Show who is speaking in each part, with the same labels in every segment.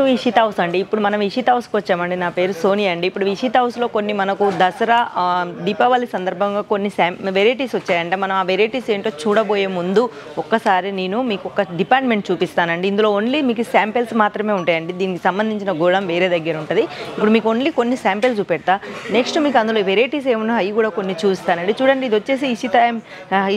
Speaker 1: To Ishita house అండి. ఇప్పుడు మనం ఇషితా హౌస్కి వచ్చామండి. నా పేరు సోనియా అండి. ఇప్పుడు ఇషితా హౌస్లో కొన్ని మనకు దసరా దీపావళి సందర్భంగా కొన్ని వెరైటీస్ వచ్చాయంటే మనం ఆ వెరైటీస్ ఏంటో చూడబోయే ముందు ఒక్కసారి నేను మీకు ఒక డిపార్ట్మెంట్ చూపిస్తానండి. ఇందులో ఓన్లీ మీకు శాంపిల్స్ మాత్రమే ఉంటాయండి. దీనికి సంబంధించిన గోడం వేరే దగ్గర ఉంటుంది. ఇప్పుడు మీకు ఓన్లీ కొన్ని శాంపిల్స్ చూపెడతా. నెక్స్ట్ మీకు అందులో వెరైటీస్ ఏమన్నా అవి కూడా కొన్ని చూస్తానండి. చూడండి, ఇది వచ్చేసి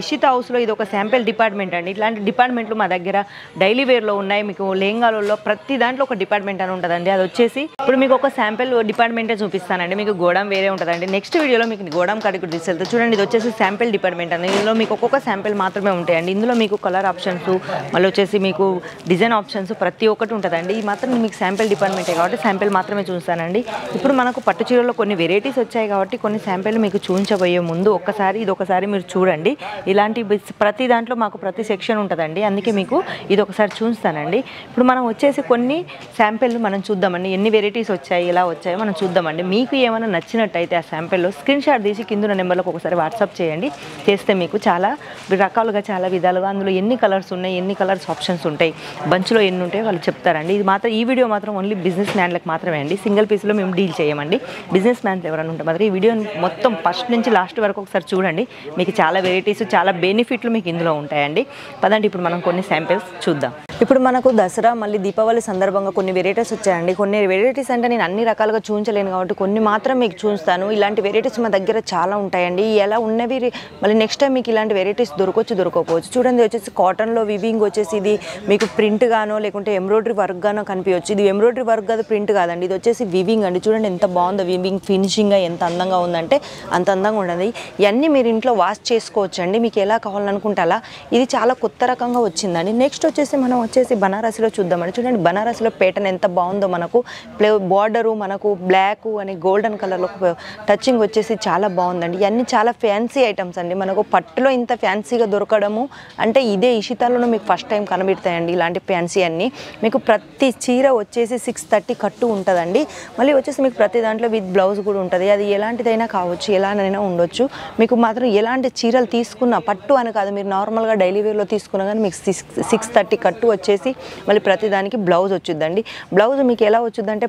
Speaker 1: ఇషితా హౌస్లో ఇది ఒక శాంపిల్ డిపార్ట్మెంట్ అండి. ఇట్లాంటి డిపార్ట్మెంట్లు మా దగ్గర డైలీ వేర్లో ఉన్నాయి. మీకు లెహంగాలలో ప్రతి దాంట్లో ఒక డిపార్ట్మెంట్ అని ఉంటుందండి. అది వచ్చేసి ఇప్పుడు మీకు ఒక శాంపిల్ డిపార్ట్మెంటే చూపిస్తానండి. మీకు గోడం వేరే ఉంటుందండి. నెక్స్ట్ వీడియోలో మీకు గోడం కాడికి తీసుకెళ్తాను. చూడండి, ఇది వచ్చేసి శాంపిల్ డిపార్ట్మెంట్ అండి. ఇందులో మీకు ఒక్కొక్క శాంపిల్ మాత్రమే ఉంటాయండి. ఇందులో మీకు కలర్ ఆప్షన్స్, మళ్ళీ వచ్చేసి మీకు డిజైన్ ఆప్షన్స్ ప్రతి ఒక్కటి ఉంటుందండి. ఈ మాత్రం మీకు శాంపిల్ డిపార్ట్మెంటే కాబట్టి శాంపిల్ మాత్రమే చూస్తానండి. ఇప్పుడు మనకు పట్టు చీరలో కొన్ని వెరైటీస్ వచ్చాయి కాబట్టి కొన్ని శాంపిల్ మీకు చూపించబోయే ముందు ఒకసారి మీరు చూడండి. ఇలాంటి ప్రతి దాంట్లో మాకు ప్రతి సెక్షన్ ఉంటుందండి. అందుకే మీకు ఇది ఒకసారి చూస్తానండి. ఇప్పుడు మనం వచ్చేసి కొన్ని శాంపిల్ మనం చూద్దామండి. ఎన్ని వెరైటీస్ వచ్చాయి, ఎలా వచ్చాయో మనం చూద్దామండి. మీకు ఏమైనా నచ్చినట్టయితే ఆ శాంపిల్లో స్క్రీన్ షాట్ తీసి కింద నెంబర్లకు ఒకసారి వాట్సాప్ చేయండి. చేస్తే మీకు చాలా రకాలుగా చాలా విధాలుగా అందులో ఎన్ని కలర్స్ ఉన్నాయి, ఎన్ని కలర్స్ ఆప్షన్స్ ఉంటాయి, బంచ్లో ఎన్ని ఉంటాయో వాళ్ళు చెప్తారండి. ఈ వీడియో మాత్రం ఓన్లీ బిజినెస్ మ్యాన్లకు మాత్రమే అండి. సింగిల్ పీస్లో మేము డీల్ చేయమండి. బిజినెస్ మ్యాన్స్ ఎవరైనా ఉంటే మాత్రం ఈ వీడియో మొత్తం ఫస్ట్ నుంచి లాస్ట్ వరకు ఒకసారి చూడండి. మీకు చాలా వెరైటీస్, చాలా బెనిఫిట్లు మీకు ఇందులో ఉంటాయండి. పదండి ఇప్పుడు మనం కొన్ని శాంపిల్స్ చూద్దాం. ఇప్పుడు మనకు దసరా మళ్ళీ దీపావళి సందర్భంగా కొన్ని వెరైటీస్ వచ్చాయండి. కొన్ని వెరైటీస్ అంటే నేను అన్ని రకాలుగా చూపించలేను కాబట్టి కొన్ని మాత్రం మీకు చూస్తాను. ఇలాంటి వెరైటీస్ మా దగ్గర చాలా ఉంటాయండి. ఎలా ఉన్నవి మళ్ళీ నెక్స్ట్ టైం మీకు ఇలాంటి వెరైటీస్ దొరకకపోవచ్చు. చూడండి, వచ్చేసి కాటన్లో వివింగ్ వచ్చేసి ఇది మీకు ప్రింట్ గానో లేకుంటే ఎంబ్రాయిడరీ వర్క్ గానో కనిపించవచ్చు. ఇది ఎంబ్రాయిడరీ వర్క్ కాదు, ప్రింట్ కాదండి. ఇది వచ్చేసి వివింగ్ అండి. చూడండి ఎంత బాగుందో వివింగ్ ఫినిషింగ్గా, ఎంత అందంగా ఉందంటే అంత అందంగా ఉండదు. ఇవన్నీ మీరు ఇంట్లో వాష్ చేసుకోవచ్చు అండి. మీకు ఎలా కావాలనుకుంటే అలా. ఇది చాలా కొత్త రకంగా వచ్చిందండి. నెక్స్ట్ మనం వచ్చేసి బనారస్లో చూద్దామండి. చూడండి, బనారస్లో ప్యాటర్న్ ఎంత బాగుందో. మనకు బార్డరు మనకు బ్లాక్ అని గోల్డెన్ కలర్లో టచింగ్ వచ్చేసి చాలా బాగుందండి. ఇవన్నీ చాలా ఫ్యాన్సీ ఐటమ్స్ అండి. మనకు పట్టులో ఇంత ఫ్యాన్సీగా దొరకడము అంటే ఇదే ఇషితాలోనే మీకు ఫస్ట్ టైం కనబడతాయండి. ఇలాంటి ఫ్యాన్సీ అన్నీ మీకు ప్రతి చీర వచ్చేసి 630 కట్టు ఉంటుందండి. మళ్ళీ వచ్చేసి మీకు ప్రతి దాంట్లో విత్ బ్లౌజ్ కూడా ఉంటుంది. అది ఎలాంటిదైనా కావచ్చు, ఎలానైనా ఉండొచ్చు. మీకు మాత్రం ఎలాంటి చీరలు తీసుకున్నా పట్టు అని కాదు, మీరు నార్మల్గా డైలీ వేర్లో తీసుకున్నా కానీ మీకు 630 కట్టు వచ్చేసి మళ్ళీ ప్రతిదానికి బ్లౌజ్ వచ్చుద్దండి. బ్లౌజ్ మీకు ఎలా వచ్చుద్దంటే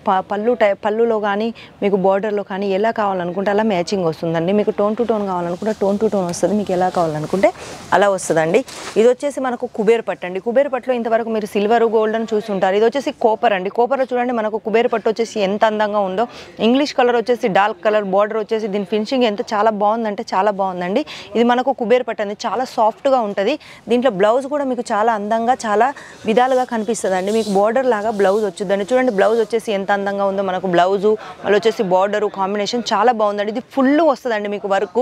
Speaker 1: పళ్ళులో కానీ మీకు బార్డర్లో కానీ ఎలా కావాలనుకుంటే అలా మ్యాచింగ్ వస్తుందండి. మీకు టోన్ టు టోన్ కావాలనుకుంటే టోన్ టు టోన్ వస్తుంది. మీకు ఎలా కావాలనుకుంటే అలా వస్తుందండి. ఇది వచ్చేసి మనకు కుబేర్ పట్టు అండి. కుబేర్ పట్టులో ఇంతవరకు మీరు సిల్వర్ గోల్డెన్ చూస్తుంటారు. ఇది వచ్చేసి కోపర్ అండి. కోపర్లో చూడండి మనకు కుబేర్ పట్టు వచ్చేసి ఎంత అందంగా ఉందో. ఇంగ్లీష్ కలర్ వచ్చేసి డార్క్ కలర్ బార్డర్ వచ్చేసి దీని ఫినిషింగ్ ఎంత చాలా బాగుందంటే చాలా బాగుందండి. ఇది మనకు కుబేర్ పట్టు అండి. చాలా సాఫ్ట్గా ఉంటుంది. దీంట్లో బ్లౌజ్ కూడా మీకు చాలా అందంగా చాలా విధాలుగా కనిపిస్తుందండి. మీకు బార్డర్ లాగా బ్లౌజ్ వచ్చుద్దండి. చూడండి, బ్లౌజ్ వచ్చేసి ఎంత అందంగా ఉందో. మనకు బ్లౌజు మళ్ళీ వచ్చేసి బార్డరు కాంబినేషన్ చాలా బాగుందండి. ఇది ఫుల్ వస్తుందండి మీకు వర్క్.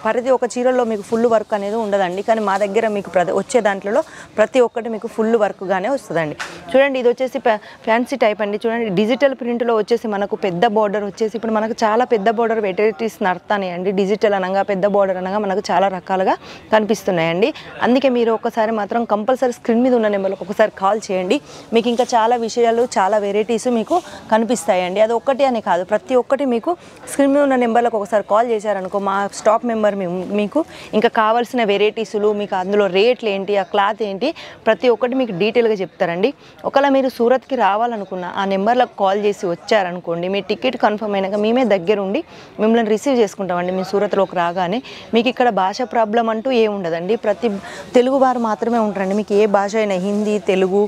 Speaker 1: ప్రతి ఒక్క చీరల్లో మీకు ఫుల్ వర్క్ అనేది ఉండదండి. కానీ మా దగ్గర మీకు వచ్చే దాంట్లో ప్రతి ఒక్కటి మీకు ఫుల్ వర్క్గానే వస్తుందండి. చూడండి, ఇది వచ్చేసి ఫ్యాన్సీ టైప్ అండి. చూడండి, డిజిటల్ ప్రింట్లో వచ్చేసి మనకు పెద్ద బార్డర్ వచ్చేసి ఇప్పుడు మనకు చాలా పెద్ద బార్డర్ వెరైటీస్ నడుతున్నాయండి. డిజిటల్ అనగా పెద్ద బార్డర్ అనగా మనకు చాలా రకాలుగా కనిపిస్తున్నాయండి. అందుకే మీరు ఒకసారి మాత్రం కంపల్సరీ స్క్రీన్ మీద ఉన్న నెంబర్లకు ఒకసారి కాల్ చేయండి. మీకు ఇంకా చాలా విషయాలు, చాలా వెరైటీస్ మీకు కనిపిస్తాయండి. అది ఒక్కటి అని కాదు, ప్రతి ఒక్కటి మీకు స్క్రీన్ మీద ఉన్న నెంబర్లకు ఒకసారి కాల్ చేశారనుకో మా స్టాఫ్ మెంబర్ మీకు ఇంకా కావాల్సిన వెరైటీసులు, మీకు అందులో రేట్లు ఏంటి, ఆ క్లాత్ ఏంటి, ప్రతి ఒక్కటి మీకు డీటెయిల్గా చెప్తారండి. ఒకవేళ మీరు సూరత్కి రావాలనుకున్న ఆ నెంబర్లకు కాల్ చేసి వచ్చారనుకోండి, మీ టికెట్ కన్ఫర్మ్ అయినాక మేమే దగ్గరుండి మిమ్మల్ని రిసీవ్ చేసుకుంటామండి. మీ సూరత్లోకి రాగానే మీకు ఇక్కడ భాష ప్రాబ్లం అంటూ ఏమి ఉండదండి. ప్రతి తెలుగు వారు మాత్రమే ఉంటారండి. మీకు ఏ భాష అయినా హిందీ, తెలుగు,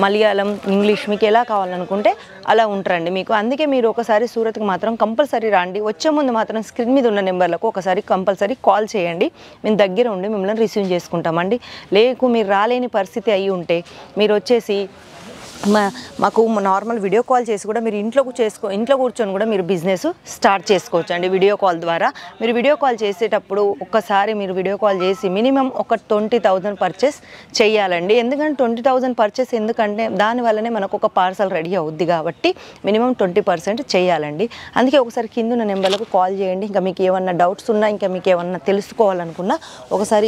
Speaker 1: మలయాళం, ఇంగ్లీష్ మీకు ఎలా కావాలనుకుంటే అలా ఉంటారండి మీకు. అందుకే మీరు ఒకసారి సూరత్కి మాత్రం కంపల్సరీ రండి. వచ్చే ముందు మాత్రం స్క్రీన్ మీద ఉన్న నెంబర్లకు ఒకసారి కంపల్సరీ కాల్ చేయండి. మేము దగ్గర ఉండి మిమ్మల్ని రిసీవ్ చేసుకుంటామండి. మీరు రాలేని పరిస్థితి అయి ఉంటే మీరు వచ్చేసి మాకు నార్మల్ వీడియో కాల్ చేసి కూడా మీరు ఇంట్లో కూర్చొని కూడా మీరు బిజినెస్ స్టార్ట్ చేసుకోవచ్చు అండి. వీడియో కాల్ ద్వారా మీరు వీడియో కాల్ చేసేటప్పుడు ఒక్కసారి మీరు వీడియో కాల్ చేసి మినిమం ఒక 20,000 పర్చేస్ చేయాలండి. ఎందుకంటే 20,000 పర్చేస్ ఎందుకంటే దానివల్లనే మనకు ఒక పార్సల్ రెడీ అవుద్ది కాబట్టి మినిమం 20% చేయాలండి. అందుకే ఒకసారి కింద ఉన్న నెంబర్లకు కాల్ చేయండి. ఇంకా మీకు ఏమన్నా డౌట్స్ ఉన్నా, ఇంకా మీకు ఏమన్నా తెలుసుకోవాలనుకున్నా ఒకసారి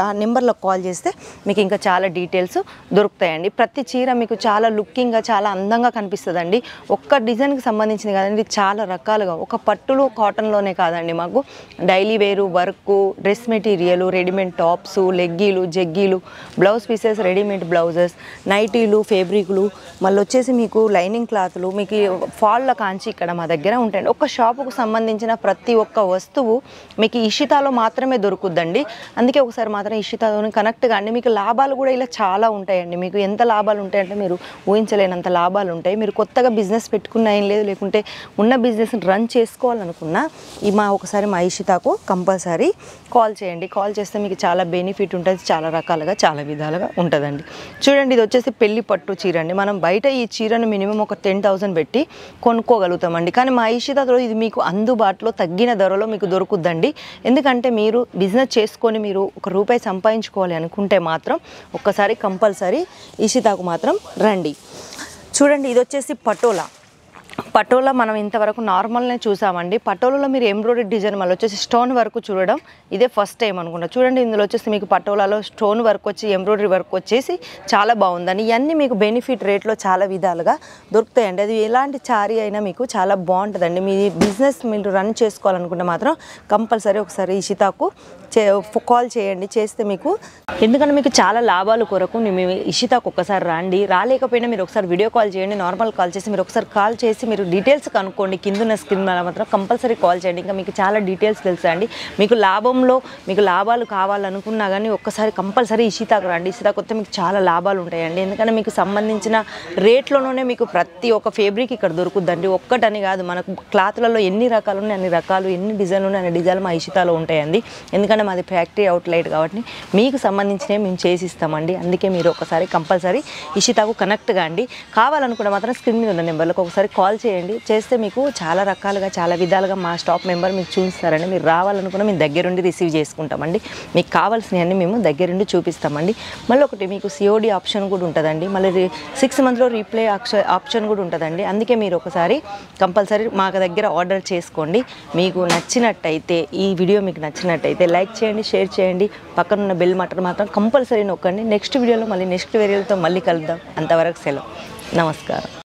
Speaker 1: ఆ నెంబర్లకు కాల్ చేస్తే మీకు ఇంకా చాలా డీటెయిల్స్ దొరుకుతాయండి. ప్రతి చీర మీకు మీకు చాలా లుకింగ్గా చాలా అందంగా కనిపిస్తుందండి. ఒక్క డిజైన్కి సంబంధించింది కాదండి, చాలా రకాలుగా ఒక పట్టులు కాటన్లోనే కాదండి, మాకు డైలీ వేరు, work, dress material, readymade tops, లెగ్గీలు, జగ్గీలు, బ్లౌజ్ పీసెస్, రెడీమేడ్ బ్లౌజెస్, నైటీలు, ఫేబ్రిక్లు, మళ్ళీ వచ్చేసి మీకు లైనింగ్ క్లాత్లు, మీకు ఫాళ్ళ కాంచి ఇక్కడ మా దగ్గర ఉంటాయండి. ఒక షాపుకు సంబంధించిన ప్రతి ఒక్క వస్తువు మీకు ఇషితాలో మాత్రమే దొరుకుద్దండి. అందుకే ఒకసారి మాత్రం ఇషితాతో కనెక్ట్ కాండి. మీకు లాభాలు కూడా ఇలా చాలా ఉంటాయండి. మీకు ఎంత లాభాలు ఉంటాయంటే మీరు ఊహించలేనంత లాభాలు ఉంటాయి. మీరు కొత్తగా బిజినెస్ పెట్టుకున్న ఏం లేదు, లేకుంటే ఉన్న బిజినెస్ని రన్ చేసుకోవాలనుకున్నా ఒకసారి మా ఇషితాకు కంపల్సరీ కాల్ చేయండి. కాల్ చేస్తే మీకు చాలా బెనిఫిట్ ఉంటుంది, చాలా రకాలుగా చాలా విధాలుగా ఉంటుందండి. చూడండి, ఇది వచ్చేసి పెళ్లి పట్టు చీర అండి. మనం బయట ఈ చీరను మినిమం ఒక 10,000 పెట్టి కొనుక్కోగలుగుతామండి. కానీ మా ఇషితాలో ఇది మీకు అందుబాటులో తగ్గిన ధరలో మీకు దొరుకుద్దండి. ఎందుకంటే మీరు బిజినెస్ చేసుకొని మీరు ₹1 సంపాదించుకోవాలి అనుకుంటే మాత్రం ఒక్కసారి కంపల్సరీ ఇషితాకు మాత్రం రండి. చూడండి, ఇది వచ్చేసి పటోలా మనం ఇంతవరకు నార్మల్నే చూసామండి. పటోలాలో మీరు ఎంబ్రాయిడరీ డిజైన్ మళ్ళీ వచ్చేసి స్టోన్ వర్క్ చూడడం ఇదే ఫస్ట్ టైం అనుకుంటా. చూడండి, ఇందులో వచ్చేసి మీకు పటోలాలో స్టోన్ వర్క్ వచ్చి ఎంబ్రాయిడరీ వర్క్ వచ్చేసి చాలా బాగుందండి. ఇవన్నీ మీకు బెనిఫిట్ రేట్లో చాలా విధాలుగా దొరుకుతాయండి. అది ఎలాంటి చారీ అయినా మీకు చాలా బాగుంటుందండి. మీ బిజినెస్ మీరు రన్ చేసుకోవాలనుకుంటే మాత్రం కంపల్సరీ ఒకసారి ఇషితాకు కాల్ చేయండి. చేస్తే మీకు ఎందుకంటే మీకు చాలా లాభాలు కొరకు మీ ఇషితాకు ఒక్కసారి రండి. రాలేకపోయినా మీరు ఒకసారి వీడియో కాల్ చేయండి, నార్మల్ కాల్ చేసి మీరు ఒకసారి కాల్ చేసి మీరు డీటెయిల్స్ కనుక్కోండి. కింద స్క్రీన్ మీద మాత్రం కంపల్సరీ కాల్ చేయండి. ఇంకా మీకు చాలా డీటెయిల్స్ తెలుసా అండి. మీకు లాభాలు కావాలనుకున్నా కానీ ఒక్కసారి కంపల్సరీ ఇషితాకు రండి. ఇషితాకు వస్తే మీకు చాలా లాభాలు ఉంటాయండి. ఎందుకంటే మీకు సంబంధించిన రేట్లోనే మీకు ప్రతి ఒక్క ఫేబ్రిక్ ఇక్కడ దొరుకుద్దండి. ఒక్కటని కాదు, మనకు క్లాత్లలో ఎన్ని రకాలు ఉన్నాయి అన్ని రకాలు, ఎన్ని డిజైన్లు ఉన్నాయి అన్ని డిజైన్లు మా ఇషితాలో ఉంటాయండి. ఎందుకంటే మాది ఫ్యాక్టరీ అవుట్లెట్ కాబట్టి మీకు సంబంధించినవి మేము చేసిస్తామండి. అందుకే మీరు ఒకసారి కంపల్సరీ ఇషితాకు కనెక్ట్ కాండి. కావాలనుకుంటే మాత్రం స్క్రీన్ మీద ఉన్న నెంబర్లకు ఒకసారి కాల్ చేయండి. చేస్తే మీకు చాలా రకాలుగా చాలా విధాలుగా మా స్టాఫ్ మెంబర్ మీకు చూపిస్తారండి. మీరు రావాలనుకున్న మేము దగ్గరుండి రిసీవ్ చేసుకుంటామండి. మీకు కావాల్సినవన్నీ మేము దగ్గరుండి చూపిస్తామండి. మళ్ళీ ఒకటి మీకు COD ఆప్షన్ కూడా ఉంటుందండి. మళ్ళీ 6 monthsలో రీప్లే ఆప్షన్ కూడా ఉంటుందండి. అందుకే మీరు ఒకసారి కంపల్సరీ మా దగ్గర ఆర్డర్ చేసుకోండి. మీకు నచ్చినట్టయితే ఈ వీడియో మీకు నచ్చినట్టయితే లైక్ చేయండి, షేర్ చేయండి, పక్కనున్న బెల్ మాత్రం కంపల్సరీ నొక్కండి. నెక్స్ట్ వీడియోలో మళ్ళీ నెక్స్ట్ వీడియోలతో మళ్ళీ కలుద్దాం. అంతవరకు సెలవు. నమస్కారం.